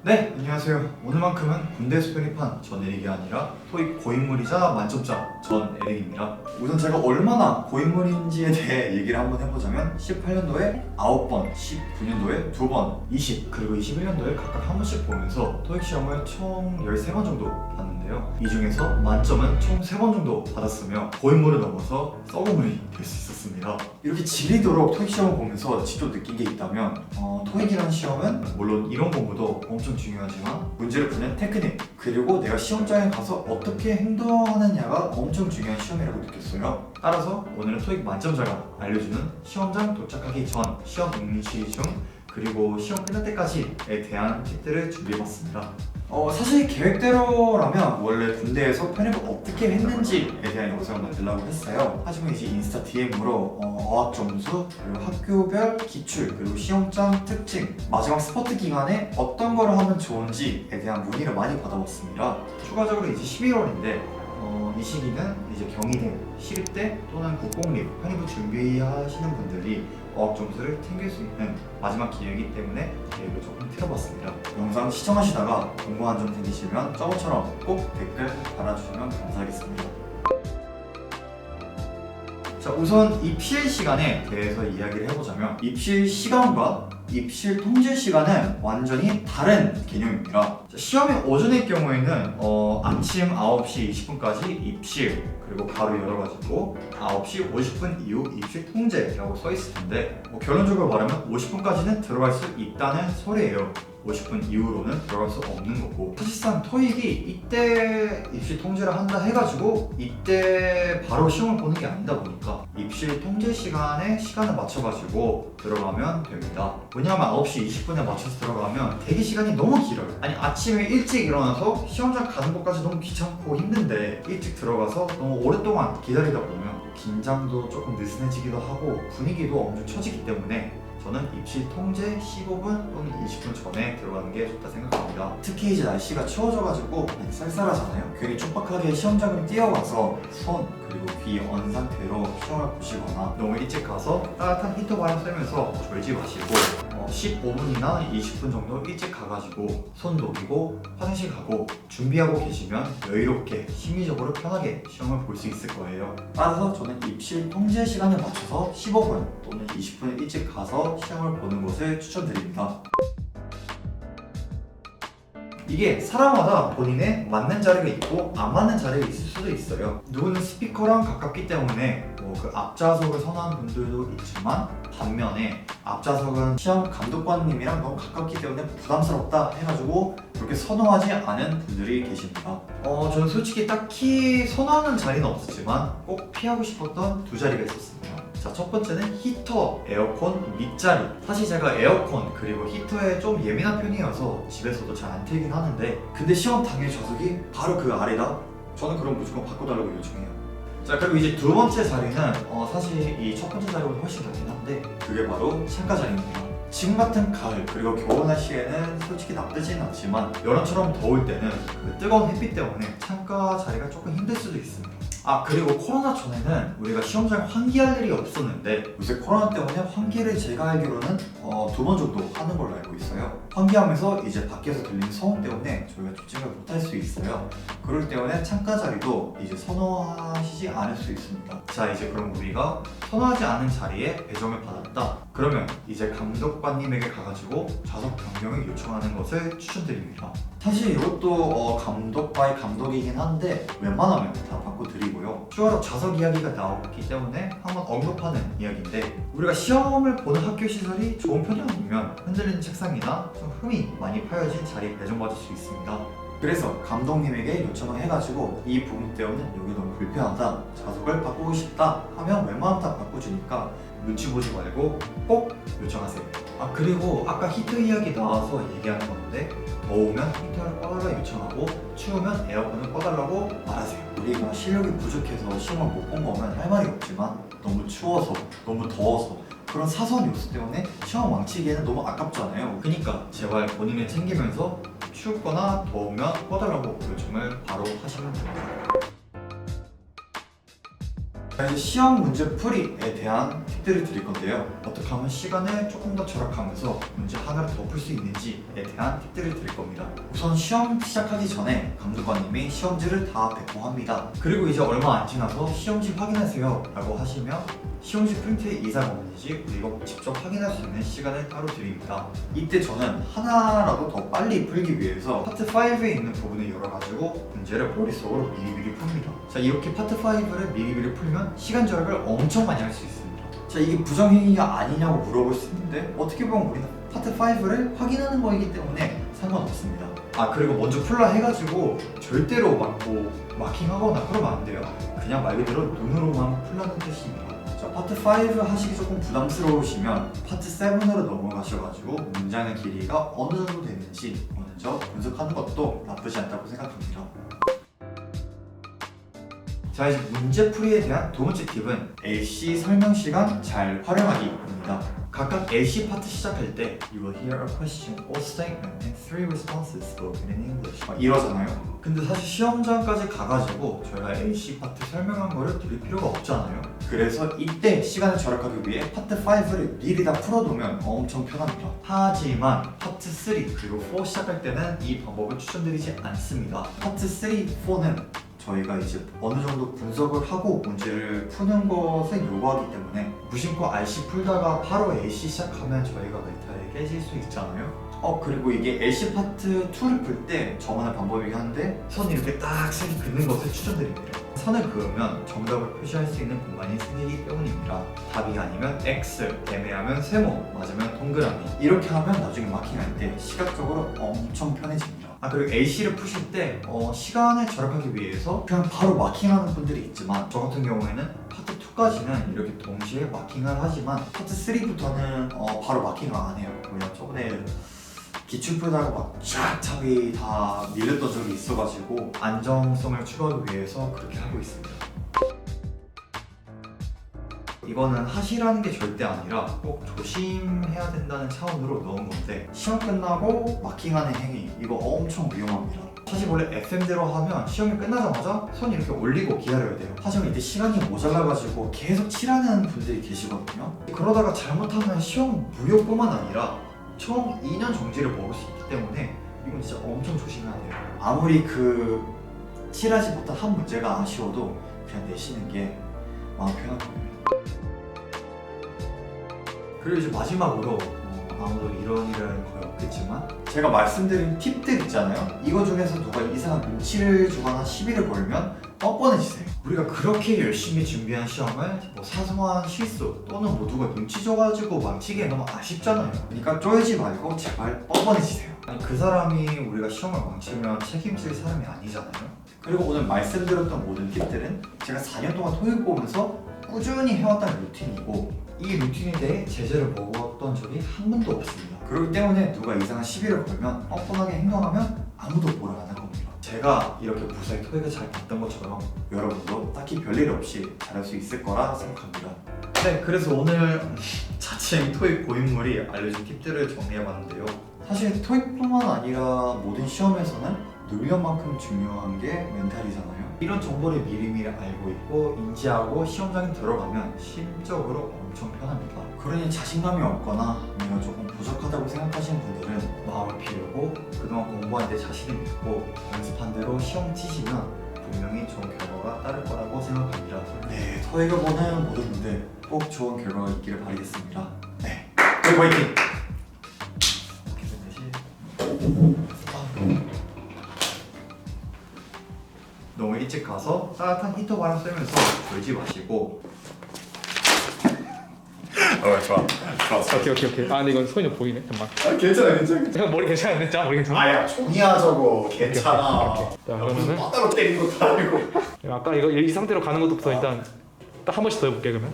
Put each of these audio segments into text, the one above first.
네, 안녕하세요. 오늘만큼은 군대에서 편입한 전 에릭이 아니라 토익 고인물이자 만점자 전 에릭입니다. 우선 제가 얼마나 고인물인지에 대해 얘기를 한번 해보자면 18년도에 9번, 19년도에 2번, 20 그리고 21년도에 각각 한 번씩 보면서 토익 시험을 총 13번 정도 봤는데요. 이 중에서 만점은 총 3번 정도 받았으며 고인물을 넘어서 썩어물이 될 수 있었습니다. 이렇게 질리도록 토익 시험을 보면서 직접 느낀 게 있다면 토익이라는 시험은 물론 이론 공부도 엄청 중요하지만 문제를 푸는 테크닉 그리고 내가 시험장에 가서 어떻게 행동하느냐가 엄청 중요한 시험이라고 느꼈어요. 따라서 오늘은 토익 만점자가 알려주는 시험장 도착하기 전 시험 응시 중 그리고 시험 끝날 때까지에 대한 팁들을 준비해봤습니다. 사실 계획대로라면 원래 군대에서 편입을 어떻게 했는지에 대한 영상을 만들려고 했어요. 하지만 이제 인스타 DM으로 어학 점수, 그리고 학교별 기출, 그리고 시험장 특징, 마지막 스퍼트 기간에 어떤 거를 하면 좋은지에 대한 문의를 많이 받아봤습니다. 추가적으로 이제 11월인데 이 시기는 이제 경희대, 시립대 또는 국공립 편입을 준비하시는 분들이 어학 점수를 챙길 수 있는 마지막 기회이기 때문에 계획을 조금 틀어봤습니다. 영상 시청하시다가 궁금한 점 생기시면 저번처럼 꼭 댓글 달아주시면 감사하겠습니다. 자, 우선 입실 시간에 대해서 이야기를 해보자면 입실 시간과 입실 통제 시간은 완전히 다른 개념입니다. 자, 시험이 오전일 경우에는 아침 9시 20분까지 입실 그리고 바로 열어가지고 9시 50분 이후 입실 통제라고 써있을 텐데 결론적으로 말하면 50분까지는 들어갈 수 있다는 소리예요. 50분 이후로는 들어갈 수 없는 거고 사실상 토익이 이때 입시 통제를 한다 해가지고 이때 바로 시험을 보는 게 아니다 보니까 입시 통제 시간에 시간을 맞춰가지고 들어가면 됩니다. 왜냐하면 9시 20분에 맞춰서 들어가면 대기 시간이 너무 길어요. 아니 아침에 일찍 일어나서 시험장 가는 것까지 너무 귀찮고 힘든데 일찍 들어가서 너무 오랫동안 기다리다 보면 긴장도 조금 느슨해지기도 하고 분위기도 엄청 처지기 때문에 저는 입시 통제 15분 또는 20분 전에 들어가는 게 좋다 생각합니다. 특히 이제 날씨가 추워져가지고 쌀쌀하잖아요. 괜히 촉박하게 시험장을 뛰어가서 손 그리고 귀 언 상태로 시험을 보시거나 너무 일찍 가서 따뜻한 히터 바람 쐬면서 졸지 마시고 15분이나 20분 정도 일찍 가가지고 손 녹이고 화장실 가고 준비하고 계시면 여유롭게 심리적으로 편하게 시험을 볼 수 있을 거예요. 따라서 저는 입실 통제 시간에 맞춰서 15분 또는 20분 일찍 가서 시험을 보는 것을 추천드립니다. 이게 사람마다 본인의 맞는 자리가 있고 안 맞는 자리가 있을 수도 있어요. 누구는 스피커랑 가깝기 때문에 그 앞좌석을 선호하는 분들도 있지만 반면에 앞좌석은 시험 감독관님이랑 너무 가깝기 때문에 부담스럽다 해가지고 그렇게 선호하지 않은 분들이 계십니다. 저는 솔직히 딱히 선호하는 자리는 없었지만 꼭 피하고 싶었던 두 자리가 있었습니다. 자, 첫 번째는 히터, 에어컨 밑자리. 사실 제가 에어컨 그리고 히터에 좀 예민한 편이어서 집에서도 잘 안 틀긴 하는데 근데 시험 당일 좌석이 바로 그 아래다? 저는 그럼 무조건 바꿔달라고 요청해요. 자, 그리고 이제 두 번째 자리는 사실 이 첫 번째 자리보다 훨씬 낫긴 한데 그게 바로 창가 자리입니다. 지금 같은 가을 그리고 겨울 날씨에는 솔직히 나쁘진 않지만 여름처럼 더울 때는 그 뜨거운 햇빛 때문에 창가 자리가 조금 힘들 수도 있습니다. 그리고 코로나 전에는 우리가 시험장에 환기할 일이 없었는데 요새 코로나 때문에 환기를 제가 알기로는 2번 정도 하는 걸로 알고 있어요. 환기하면서 이제 밖에서 들리는 소음 때문에 저희가 집중을 못할 수 있어요. 그럴 때문에 창가 자리도 이제 선호하시지 않을 수 있습니다. 자, 이제 그럼 우리가 선호하지 않은 자리에 배정을 받았다. 그러면 이제 감독관님에게 가가지고 좌석 변경을 요청하는 것을 추천드립니다. 사실 이것도 감독 바이 감독이긴 한데 웬만하면 다 바꿔드리고요. 추가로 좌석 이야기가 나왔기 때문에 한번 언급하는 이야기인데 우리가 시험을 보는 학교 시설이 좋은 편이 아니면 흔들리는 책상이나 좀 흠이 많이 파여진 자리에 배정받을 수 있습니다. 그래서 감독님에게 요청을 해가지고 이 부분 때문에 여기 너무 불편하다, 좌석을 바꾸고 싶다 하면 웬만하면 다 바꿔주니까 눈치 보지 말고 꼭 요청하세요. 그리고 아까 히터 이야기 나와서 얘기하는 건데 더우면 히터를 꺼달라 요청하고 추우면 에어컨을 꺼달라고 말하세요. 우리가 실력이 부족해서 시험을 못 본 거면 할 말이 없지만 너무 추워서 너무 더워서 그런 사소한 요소 때문에 시험 망치기에는 너무 아깝잖아요. 그러니까 제발 본인을 챙기면서 춥거나 더우면 꺼달라고 요청을 바로 하시면 됩니다. 이제 시험 문제 풀이에 대한 팁들을 드릴 건데요. 어떻게 하면 시간을 조금 더 절약하면서 문제 하나를 더 풀 수 있는지에 대한 팁들을 드릴 겁니다. 우선 시험 시작하기 전에 감독관님이 시험지를 다 배포합니다. 그리고 이제 얼마 안 지나서 시험지 확인하세요 라고 하시면 시험지 프린트에 이상 없는지 이거 직접 확인할 수 있는 시간을 따로 드립니다. 이때 저는 하나라도 더 빨리 풀기 위해서 파트 5에 있는 부분을 열어가지고 문제를 머릿속으로 미리미리 풉니다. 자, 이렇게 파트 5를 미리미리 풀면 시간 절약을 엄청 많이 할 수 있습니다. 자, 이게 부정행위가 아니냐고 물어볼 수 있는데 어떻게 보면 우리는 파트 5를 확인하는 거이기 때문에 상관없습니다. 아, 그리고 먼저 풀라 해가지고 절대로 마킹하거나 그러면 안 돼요. 그냥 말 그대로 눈으로만 풀라는 뜻입니다. 자, 파트 5 하시기 조금 부담스러우시면 파트 7으로 넘어가셔가지고 문장의 길이가 어느 정도 되는지 먼저 분석하는 것도 나쁘지 않다고 생각합니다. 자, 이제 문제풀이에 대한 두 번째 팁은 LC 설명 시간 잘 활용하기입니다. 각각 LC 파트 시작할 때 You will hear a question or statement and 3 responses spoken in English 이러잖아요. 근데 사실 시험장까지 가가지고 저희가 LC 파트 설명한 거를 드릴 필요가 없잖아요. 그래서 이때 시간을 절약하기 위해 파트 5를 미리 다 풀어두면 엄청 편합니다. 하지만 파트 3 그리고 4 시작할 때는 이 방법을 추천드리지 않습니다. 파트 3, 4는 저희가 이제 어느 정도 분석을 하고 문제를 푸는 것을 요구하기 때문에 무심코 RC 풀다가 바로 LC 시작하면 저희가 멘탈이 깨질 수 있잖아요. 그리고 이게 LC 파트 2를 풀 때 저만의 방법이긴 한데 선 이렇게 딱 색이 긋는 것을 추천드립니다. 선을 그으면 정답을 표시할 수 있는 공간이 생기기 때문입니다. 답이 아니면 X, 애매하면 세모, 맞으면 동그라미 이렇게 하면 나중에 마킹할 때 시각적으로 엄청 편해집니다. 그리고 LC를 푸실 때 시간을 절약하기 위해서 그냥 바로 마킹하는 분들이 있지만 저 같은 경우에는 파트 2까지는 이렇게 동시에 마킹을 하지만 파트 3부터는 바로 마킹을 안 해요. 그냥 저번에 기출 풀다가 막 쫙 답이 다 밀렸던 적이 있어가지고 안정성을 추구하기 위해서 그렇게 하고 있습니다. 이거는 하시라는 게 절대 아니라 꼭 조심해야 된다는 차원으로 넣은 건데 시험 끝나고 마킹하는 행위 이거 엄청 위험합니다. 사실 원래 FM대로 하면 시험이 끝나자마자 손 이렇게 올리고 기다려야 돼요. 하지만 이때 시간이 모자라가지고 계속 칠하는 분들이 계시거든요. 그러다가 잘못하면 시험 무효뿐만 아니라 총 2년 정지를 먹을 수 있기 때문에 이건 진짜 엄청 조심해야 돼요. 아무리 칠하지 못한 한 문제가 아쉬워도 그냥 내시는 게 마음 편한 거예요. 그리고 이제 마지막으로 아무도 이런 일은 거의 없겠지만 제가 말씀드린 팁들 있잖아요. 이거 중에서 누가 이상한 눈치를 주거나 시비를 걸면 뻔뻔해지세요. 우리가 그렇게 열심히 준비한 시험을 사소한 실수 또는 누가 눈치 줘가지고 망치기에 너무 아쉽잖아요. 그러니까 쫄지 말고 제발 뻔뻔해지세요. 그 사람이 우리가 시험을 망치면 책임질 사람이 아니잖아요. 그리고 오늘 말씀드렸던 모든 팁들은 제가 4년 동안 토익 보면서 꾸준히 해왔던 루틴이고 이 루틴에 대해 제재를 먹었던 적이 한 번도 없습니다. 그렇기 때문에 누가 이상한 시비를 걸면 뻔뻔하게 행동하면 아무도 뭐라 안 할 겁니다. 제가 이렇게 무사히 토익을 잘 봤던 것처럼 여러분도 딱히 별일 없이 잘할 수 있을 거라 생각합니다. 네, 그래서 오늘 자칭 토익 고인물이 알려준 팁들을 정리해봤는데요. 사실 토익뿐만 아니라 모든 시험에서는 능력만큼 중요한 게 멘탈이잖아요. 이런 정보를 미리미리 알고 있고 인지하고 시험장에 들어가면 심적으로 엄청 편합니다. 그러니 자신감이 없거나 내가 조금 부족하다고 생각하시는 분들은 마음을 비우고 그동안 공부할 때 자신을 믿고 연습한 대로 시험 치시면 분명히 좋은 결과가 따를 거라고 생각합니다. 네, 토익을 보는 모든 분들 꼭 좋은 결과가 있기를 바라겠습니다. 네, 화이팅! 너무 일찍 가서 따뜻한 히터 바람 쐬면서 졸지 마시고. 좋아. 오케이. 아, 근데 이건 손이 좀 보이네. 잠깐만. 괜찮아. 제가 머리 괜찮은데? 자, 머리 괜찮아? 아야, 종이야 저거. 괜찮아. 자, 그러면은 따로 때린 것도 아니고. 아까 이거 이 상태로 가는 것부터 일단 딱 한 번씩 더 해볼게 그러면.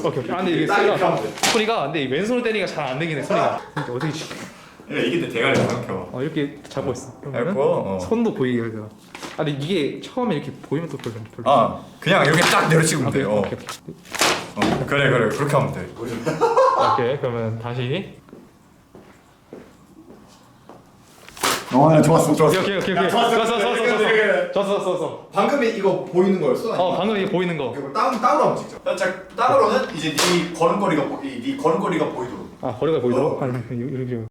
오케이. 아, 근데 이게 소리가 근데 왼손으로 때리니까 잘 안 되긴 해 소리가. 그러니까 어떻게 지? 이게 내 대가리 생각해봐. 이렇게 잡고 있어. 그러면은 알고, 손도 보이게 해서. 아, 근데 이게 처음에 이렇게 보이면 또 별로. 그냥 이렇게 딱 내려치면 돼. 오케이. 그래 그렇게 하면 돼. 오케이, 그러면 다시. 좋았어 오케이. 좋았어. 방금 이거 보이는 거였어? 방금 이게 보이는 거. 땅으로 한번 찍자. 살짝 땅으로는 이제 네 걸음걸이가 보이도록. 거리가 보이도록? 아니, 이렇게.